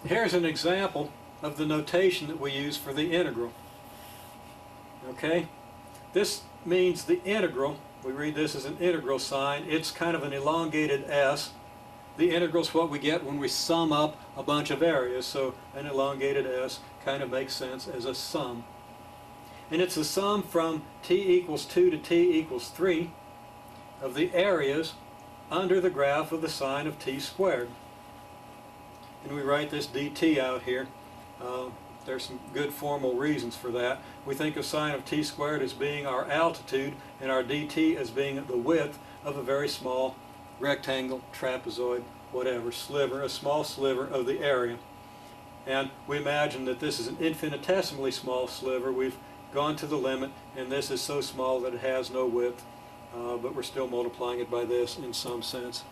here's an example of the notation that we use for the integral. Okay? This means the integral, we read this as an integral sign, it's kind of an elongated S. The integral is what we get when we sum up a bunch of areas, so an elongated S kind of makes sense as a sum. And it's a sum from t equals 2 to t equals 3 of the areas under the graph of the sine of t squared. And we write this dt out here. There's some good formal reasons for that. We think of sine of t squared as being our altitude and our dt as being the width of a very small rectangle, trapezoid, whatever, sliver, a small sliver of the area. And we imagine that this is an infinitesimally small sliver. We've gone to the limit, and this is so small that it has no width, but we're still multiplying it by this in some sense.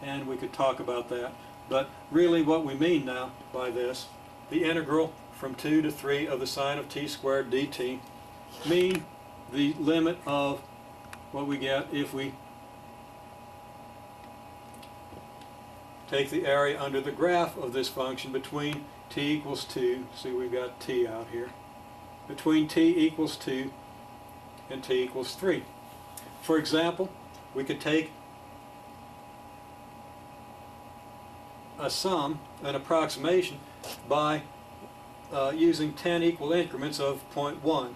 And we could talk about that. But really what we mean now by this, the integral from 2 to 3 of the sine of t squared dt, mean the limit of what we get if we take the area under the graph of this function between t equals 2, see we've got t out here, between t equals 2 and t equals 3. For example, we could take a sum, an approximation, by using 10 equal increments of 0.1.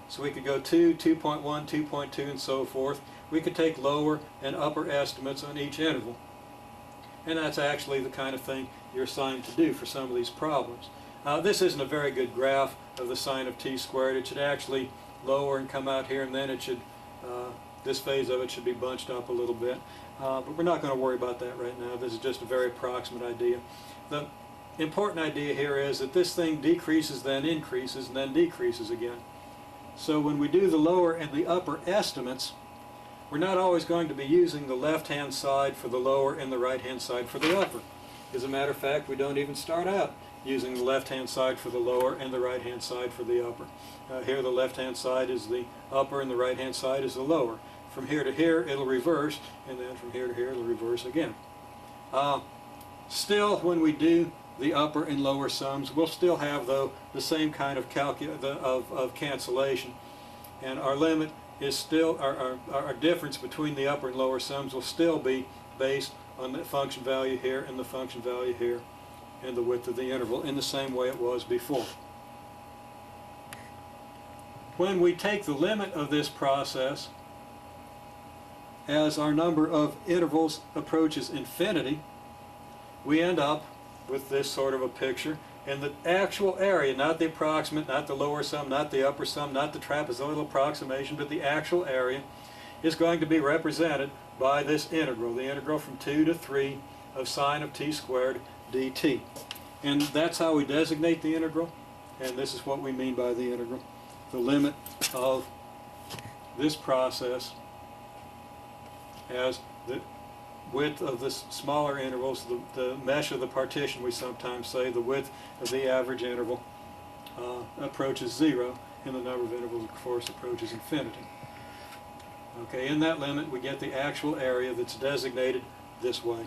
So we could go 2, 2.1, 2.2, and so forth. We could take lower and upper estimates on each interval. And that's actually the kind of thing you're assigned to do for some of these problems. This isn't a very good graph of the sine of t squared. It should actually lower and come out here, and then it should, this phase of it should be bunched up a little bit. But we're not going to worry about that right now. This is just a very approximate idea. The important idea here is that this thing decreases, then increases, and then decreases again. So when we do the lower and the upper estimates, we're not always going to be using the left-hand side for the lower and the right-hand side for the upper. As a matter of fact, we don't even start out using the left-hand side for the lower and the right-hand side for the upper. Here the left-hand side is the upper and the right-hand side is the lower. From here to here it'll reverse, and then from here to here it'll reverse again. Still, when we do the upper and lower sums, we'll still have, though, the same kind of cancellation, and our limit is still, our difference between the upper and lower sums will still be based on the function value here and the function value here and the width of the interval in the same way it was before. When we take the limit of this process as our number of intervals approaches infinity, we end up with this sort of a picture, and the actual area, not the approximate, not the lower sum, not the upper sum, not the trapezoidal approximation, but the actual area is going to be represented by this integral, the integral from 2 to 3 of sine of t squared dt. And that's how we designate the integral, and this is what we mean by the integral. The limit of this process as the width of the smaller intervals, the mesh of the partition, we sometimes say, the width of the average interval approaches 0, and the number of intervals, of course, approaches infinity. Okay, in that limit we get the actual area that's designated this way.